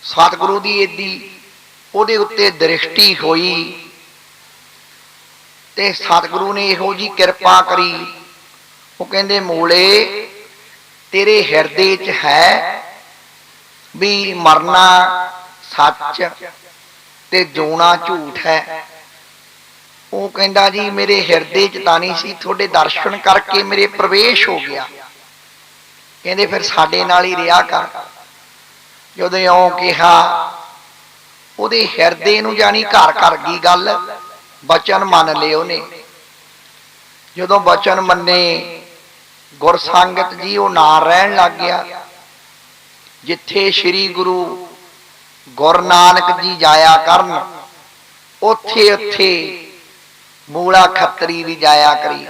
ਸਤਿਗੁਰੂ ਦੀ ਏਦੀ ਉਹਦੇ ਉੱਤੇ ਦ੍ਰਿਸ਼ਟੀ ਹੋਈ ਤੇ ਸਤਿਗੁਰੂ ਨੇ ਇਹੋ ਜੀ ਕਿਰਪਾ ਕਰੀ। ਉਹ ਕਹਿੰਦੇ ਮੂਲੇ ਤੇਰੇ ਹਿਰਦੇ 'ਚ ਹੈ ਵੀ ਮਰਨਾ ਸੱਚ ਤੇ ਜਿਉਣਾ ਝੂਠ ਹੈ। ਉਹ ਕਹਿੰਦਾ ਜੀ ਮੇਰੇ ਹਿਰਦੇ 'ਚ ਤਾਂ ਨਹੀਂ ਸੀ, ਤੁਹਾਡੇ ਦਰਸ਼ਨ ਕਰਕੇ ਮੇਰੇ ਪ੍ਰਵੇਸ਼ ਹੋ ਗਿਆ। ਕਹਿੰਦੇ ਫਿਰ ਸਾਡੇ ਨਾਲ ਹੀ ਰਿਹਾ ਕਰ। ਜਦੋਂ ਇਉਂ ਕਿਹਾ ਉਹਦੇ ਹਿਰਦੇ ਨੂੰ ਜਾਣੀ ਘਰ ਕਰ ਗਈ ਗੱਲ, ਬਚਨ ਮੰਨ ਲਏ ਉਹਨੇ। ਜਦੋਂ ਬਚਨ ਮੰਨੇ ਗੁਰ ਸੰਗਤ ਜੀ ਉਹ ਨਾਲ ਰਹਿਣ ਲੱਗ ਗਿਆ। ਜਿੱਥੇ ਸ੍ਰੀ ਗੁਰੂ ਗੁਰੂ ਨਾਨਕ ਜੀ ਜਾਇਆ ਕਰਨ ਉੱਥੇ ਉੱਥੇ ਮੂਲਾ ਖੱਤਰੀ ਵੀ ਜਾਇਆ ਕਰੀ।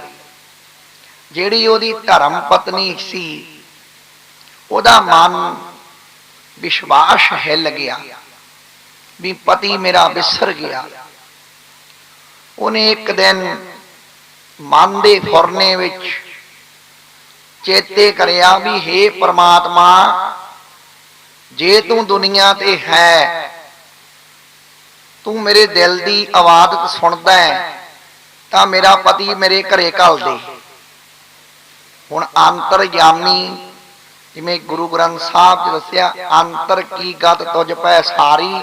ਜਿਹੜੀ ਉਹਦੀ ਧਰਮ ਪਤਨੀ ਸੀ ਉਹਦਾ ਮਨ ਵਿਸ਼ਵਾਸ ਹਿੱਲ ਗਿਆ ਵੀ ਪਤੀ ਮੇਰਾ ਵਿਸਰ ਗਿਆ। ਉਹਨੇ ਇੱਕ ਦਿਨ ਮਨ ਦੇ ਫੁਰਨੇ ਵਿੱਚ ਚੇਤੇ ਕਰਿਆ ਵੀ ਹੇ ਪ੍ਰਮਾਤਮਾ, ਜੇ ਤੂੰ ਦੁਨੀਆ ਤੇ ਹੈ, ਤੂੰ ਮੇਰੇ ਦਿਲ ਦੀ ਆਵਾਜ਼ ਸੁਣਦਾ ਹੈ, ਤਾਂ ਮੇਰਾ ਪਤੀ ਮੇਰੇ ਘਰੇ ਘੱਲ ਦੇ। ਹੁਣ ਅੰਤਰਯਾਮੀ, ਜਿਵੇਂ ਗੁਰੂ ਗ੍ਰੰਥ ਸਾਹਿਬ 'ਚ ਦੱਸਿਆ, ਅੰਤਰ ਕੀ ਗਤ ਤੁਝ ਪੈ ਸਾਰੀ,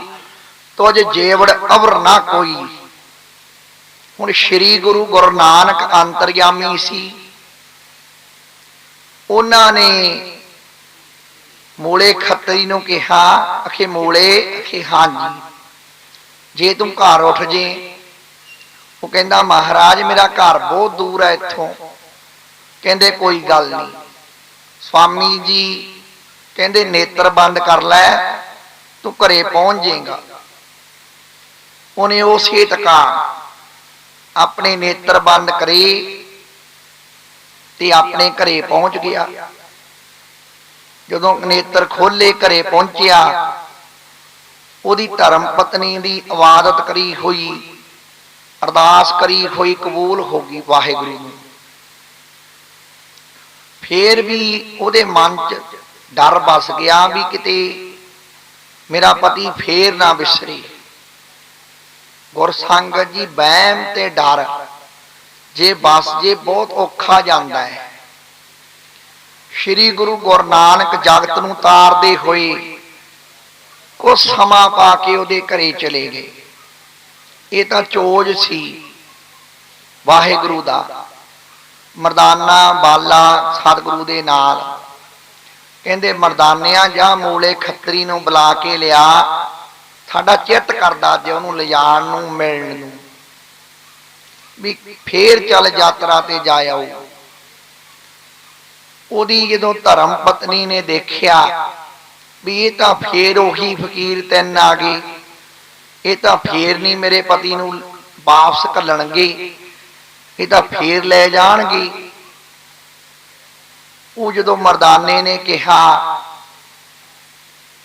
ਤੁਝ ਜੇਵੜ ਅਵਰ ਨਾ ਕੋਈ। ਹੁਣ ਸ੍ਰੀ ਗੁਰੂ ਗੁਰੂ ਨਾਨਕ ਅੰਤਰਯਾਮੀ ਸੀ। ਉਹਨਾਂ ਨੇ ਮੂਲੇ ਖੱਤਰੀ ਨੂੰ ਕਿਹਾ, ਅਖੇ ਮੂਲੇ, ਅਖੇ ਹਾਂਜੀ ਜੇ ਤੂੰ ਘਰ ਉੱਠ ਜੇ। ਉਹ ਕਹਿੰਦਾ ਮਹਾਰਾਜ ਮੇਰਾ ਘਰ ਬਹੁਤ ਦੂਰ ਹੈ ਇੱਥੋਂ। ਕਹਿੰਦੇ ਕੋਈ ਗੱਲ ਨਹੀਂ। ਸਵਾਮੀ ਜੀ ਕਹਿੰਦੇ ਨੇਤਰ ਬੰਦ ਕਰ ਲੈ, ਤੂੰ ਘਰੇ ਪਹੁੰਚ ਜਾਏਗਾ। ਉਹਨੇ ਉਸੇ ਟਕਾ ਆਪਣੇ ਨੇਤਰ ਬੰਦ ਕਰੇ ਤੇ ਆਪਣੇ ਘਰੇ ਪਹੁੰਚ ਗਿਆ। ਜਦੋਂ ਨੇਤਰ ਖੋਲੇ ਘਰੇ ਪਹੁੰਚਿਆ, ਉਹਦੀ ਧਰਮ ਪਤਨੀ ਦੀ ਇਬਾਦਤ ਕਰੀ ਹੋਈ, ਅਰਦਾਸ ਕਰੀ ਹੋਈ ਕਬੂਲ ਹੋ ਗਈ ਵਾਹਿਗੁਰੂ ਨੂੰ। ਫੇਰ ਵੀ ਉਹਦੇ ਮਨ 'ਚ ਡਰ ਵਸ ਗਿਆ ਵੀ ਕਿਤੇ ਮੇਰਾ ਪਤੀ ਫੇਰ ਨਾ ਵਿਸਰੇ। ਗੁਰਸੰਗਤ ਜੀ, ਵਹਿਮ ਤੇ ਡਰ ਜੇ ਬਸ ਜੇ ਬਹੁਤ ਔਖਾ ਜਾਂਦਾ ਹੈ। ਸ੍ਰੀ ਗੁਰੂ ਨਾਨਕ ਜਗਤ ਨੂੰ ਤਾਰਦੇ ਹੋਏ ਕੁਛ ਸਮਾਂ ਪਾ ਕੇ ਉਹਦੇ ਘਰੇ ਚਲੇ ਗਏ। ਇਹ ਤਾਂ ਚੋਜ ਸੀ ਵਾਹਿਗੁਰੂ ਦਾ, ਮਰਦਾਨਾ ਬਾਲਾ ਸਤਿਗੁਰੂ ਦੇ ਨਾਲ। ਕਹਿੰਦੇ ਮਰਦਾਨਿਆਂ ਜਾਂ ਮੂਲੇ ਖੱਤਰੀ ਨੂੰ ਬੁਲਾ ਕੇ ਲਿਆ, ਸਾਡਾ ਚਿੱਤ ਕਰਦਾ ਅੱਜ ਉਹਨੂੰ ਲਿਜਾਣ ਨੂੰ ਮਿਲਣ ਨੂੰ, ਵੀ ਫੇਰ ਚੱਲ ਯਾਤਰਾ ਤੇ ਜਾ ਆਓ। ਉਹਦੀ ਜਦੋਂ ਧਰਮ ਪਤਨੀ ਨੇ ਦੇਖਿਆ ਵੀ ਇਹ ਤਾਂ ਫੇਰ ਉਹੀ ਫਕੀਰ ਤਿੰਨ ਆ ਗਏ, ਇਹ ਤਾਂ ਫੇਰ ਨਹੀਂ ਮੇਰੇ ਪਤੀ ਨੂੰ ਵਾਪਸ ਘੱਲਣਗੇ, ਇਹ ਤਾਂ ਫੇਰ ਲੈ ਜਾਣਗੇ। ਉਹ ਜਦੋਂ ਮਰਦਾਨੇ ਨੇ ਕਿਹਾ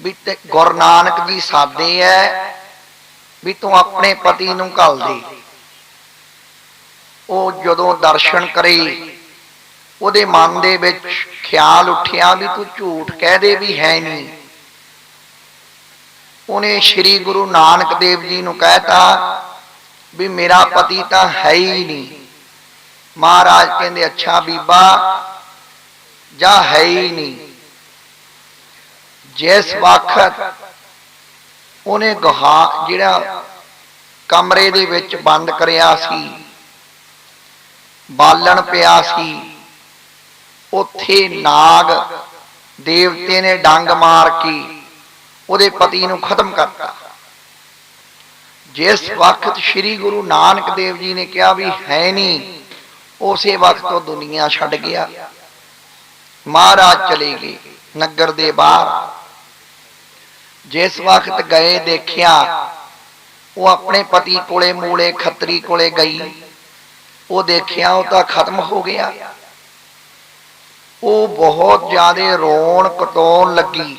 ਵੀ ਤੇ ਗੁਰੂ ਨਾਨਕ ਜੀ ਸਾਦੇ ਐ ਵੀ ਤੂੰ ਆਪਣੇ ਪਤੀ ਨੂੰ ਘੱਲ ਦੇ, ਉਹ ਜਦੋਂ ਦਰਸ਼ਨ ਕਰੇ ਉਹਦੇ ਮਨ ਦੇ ਵਿੱਚ ਖਿਆਲ ਉੱਠਿਆ ਵੀ ਤੂੰ ਝੂਠ ਕਹਿ ਦੇ ਵੀ ਹੈ ਨਹੀਂ। ਉਹਨੇ ਸ੍ਰੀ ਗੁਰੂ ਨਾਨਕ ਦੇਵ ਜੀ ਨੂੰ ਕਹਿਤਾ ਵੀ ਮੇਰਾ ਪਤੀ ਤਾਂ ਹੈ ਹੀ ਨਹੀਂ। ਮਹਾਰਾਜ ਕਹਿੰਦੇ ਅੱਛਾ ਬੀਬਾ, ਜਾਂ ਹੈ ਹੀ ਨਹੀਂ। ਜਿਸ ਵਕਤ ਉਹਨੇ ਜਿਹੜਾ ਕਮਰੇ ਦੇ ਵਿੱਚ ਬੰਦ ਕਰਿਆ ਸੀ, ਬਾਲਣ ਪਿਆ ਸੀ, ਉੱਥੇ ਨਾਗ ਦੇਵਤੇ ਨੇ ਡੰਗ ਮਾਰ ਕੇ ਉਹਦੇ ਪਤੀ ਨੂੰ ਖਤਮ ਕਰਤਾ। ਜਿਸ ਵਕਤ ਸ੍ਰੀ ਗੁਰੂ ਨਾਨਕ ਦੇਵ ਜੀ ਨੇ ਕਿਹਾ ਵੀ ਹੈ ਨਹੀਂ, ਉਸੇ ਵਕਤ ਉਹ ਦੁਨੀਆ ਛੱਡ ਗਿਆ। ਮਹਾਰਾਜ ਚਲੇ ਗਏ ਨਗਰ ਦੇ ਬਾਹਰ। ਜਿਸ ਵਕਤ ਗਏ ਦੇਖਿਆ ਉਹ ਆਪਣੇ ਪਤੀ ਕੋਲੇ ਮੂਲੇ ਖੱਤਰੀ ਕੋਲੇ ਗਈ, ਉਹ ਦੇਖਿਆ ਉਹ ਤਾਂ ਖਤਮ ਹੋ ਗਿਆ। ਉਹ ਬਹੁਤ ਜ਼ਿਆਦਾ ਰੋਣ ਕਟਾਉਣ ਲੱਗੀ।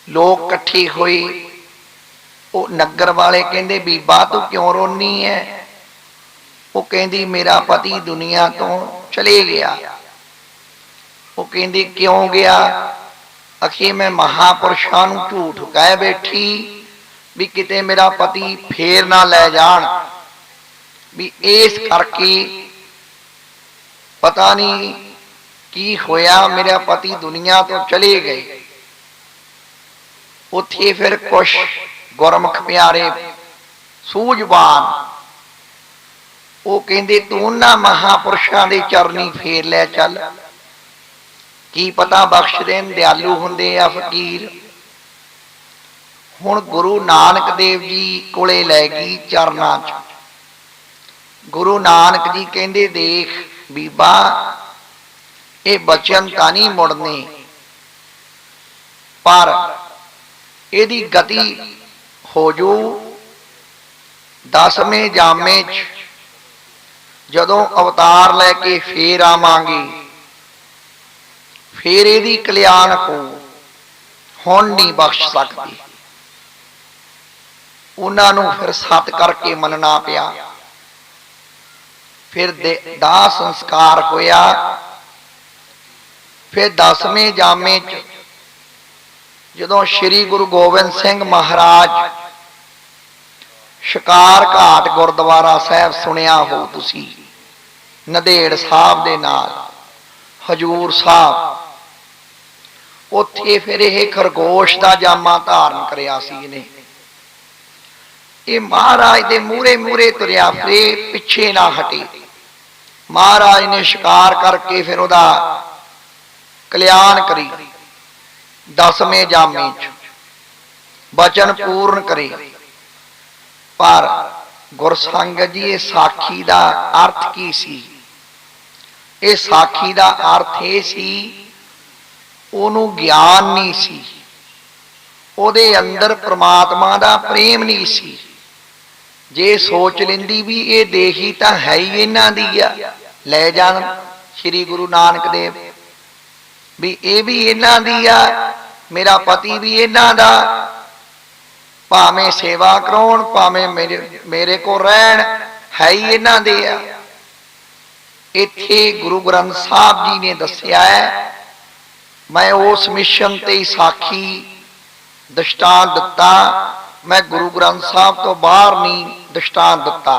ਲੋਕ ਇਕੱਠੇ ਹੋਏ। ਉਹ ਨਗਰ ਵਾਲੇ ਕਹਿੰਦੇ ਬੀਬਾ ਤੂੰ ਕਿਉਂ ਰੋਨੀ ਹੈ? ਉਹ ਕਹਿੰਦੀ ਮੇਰਾ ਪਤੀ ਦੁਨੀਆ ਤੋਂ ਚਲੇ ਗਿਆ। ਉਹ ਕਹਿੰਦੀ ਕਿਉਂ ਗਿਆ? ਅਖੇ ਮੈਂ ਮਹਾਪੁਰਸ਼ਾਂ ਨੂੰ ਝੂਠ ਕਹਿ ਬੈਠੀ ਵੀ ਕਿਤੇ ਮੇਰਾ ਪਤੀ ਫੇਰ ਨਾ ਲੈ ਜਾਣ, ਵੀ ਇਸ ਕਰਕੇ ਪਤਾ ਨਹੀਂ ਕੀ ਹੋਇਆ, ਮੇਰਾ ਪਤੀ ਦੁਨੀਆ ਤੋਂ ਚਲੇ ਗਏ। ਉੱਥੇ ਫਿਰ ਕੁਛ ਗੁਰਮੁਖ ਪਿਆਰੇ ਸੂਝਵਾਨ ਉਹ ਕਹਿੰਦੇ ਤੂੰ ਨਾ ਮਹਾਪੁਰਸ਼ਾਂ ਦੇ ਚਰਨੀ ਫੇਰ ਲੈ ਚੱਲ, ਕੀ ਪਤਾ ਬਖਸ਼ ਦੇਣ, ਦਿਆਲੂ ਹੁੰਦੇ ਆ ਫਕੀਰ। ਹੁਣ ਗੁਰੂ ਨਾਨਕ ਦੇਵ ਜੀ ਕੋਲੇ ਲੈ ਗਈ ਚਰਨਾਂ 'ਚ। ਗੁਰੂ ਨਾਨਕ ਜੀ ਕਹਿੰਦੇ ਦੇਖ ਬੀਬਾ, ਇਹ ਬਚਨ ਤਾਂ ਨਹੀਂ ਮੁੜਨੇ, ਪਰ ਇਹਦੀ ਗਤੀ ਹੋ ਜੂ 10ਵੇਂ ਜਾਮੇ 'ਚ ਜਦੋਂ ਅਵਤਾਰ ਲੈ ਕੇ ਫੇਰ ਆਵਾਂਗੇ, ਫੇਰ ਇਹਦੀ ਕਲਿਆਣ ਹੋ, ਹੁਣ ਨਹੀਂ ਬਖਸ਼ ਸਕਦੀ। ਉਹਨਾਂ ਨੂੰ ਫਿਰ ਸਤ ਕਰਕੇ ਮੰਨਣਾ ਪਿਆ। ਫਿਰ ਦਾਹ ਸੰਸਕਾਰ ਹੋਇਆ। ਫਿਰ 10ਵੇਂ ਜਾਮੇ 'ਚ ਜਦੋਂ ਸ੍ਰੀ ਗੁਰੂ ਗੋਬਿੰਦ ਸਿੰਘ ਮਹਾਰਾਜ ਸ਼ਿਕਾਰ ਘਾਟ ਗੁਰਦੁਆਰਾ ਸਾਹਿਬ ਸੁਣਿਆ ਹੋ ਤੁਸੀਂ, ਨੰਦੇੜ ਸਾਹਿਬ ਦੇ ਨਾਲ ਹਜੂਰ ਸਾਹਿਬ, ਉੱਥੇ ਫਿਰ ਇਹ ਖਰਗੋਸ਼ ਦਾ ਜਾਮਾ ਧਾਰਨ ਕਰਿਆ ਸੀ ਇਹਨੇ। ਇਹ ਮਹਾਰਾਜ ਦੇ ਮੂਹਰੇ ਮੂਹਰੇ ਤੁਰਿਆ ਫਿਰੇ, ਪਿੱਛੇ ਨਾ ਹਟੇ। ਮਹਾਰਾਜ ਨੇ ਸ਼ਿਕਾਰ ਕਰਕੇ ਫਿਰ ਉਹਦਾ ਕਲਿਆਣ ਕਰੀ। 10ਵੇਂ ਜਾਮੇ 'ਚ ਬਚਨ ਪੂਰਨ ਕਰੇ। ਪਰ ਗੁਰਸੰਗਤ ਜੀ, ਇਹ ਸਾਖੀ ਦਾ ਅਰਥ ਕੀ ਸੀ? ਇਹ ਸਾਖੀ ਦਾ ਅਰਥ ਇਹ ਸੀ, ਉਹਨੂੰ ਗਿਆਨ ਨਹੀਂ ਸੀ, ਉਹਦੇ ਅੰਦਰ ਪ੍ਰਮਾਤਮਾ ਦਾ ਪ੍ਰੇਮ ਨਹੀਂ ਸੀ। ਜੇ ਸੋਚ ਲੈਂਦੀ ਵੀ ਇਹ ਦੇਹੀ ਤਾਂ ਹੈ ਹੀ ਇਹਨਾਂ ਦੀ ਆ, ਲੈ ਜਾਣ श्री गुरु नानक देव भी ये भी इन्हां दी आ, मेरा पति भी इन्हां दा, भावें सेवा कराउण भावें मेरे को रहन, है ही इन्हां दे आ। इत्थे गुरु ग्रंथ साहब जी ने दस्सिया है, मैं उस मिशन ते ही साखी दृष्टांत दिता, मैं गुरु ग्रंथ साहब तो बाहर नहीं दृष्टांत दिता।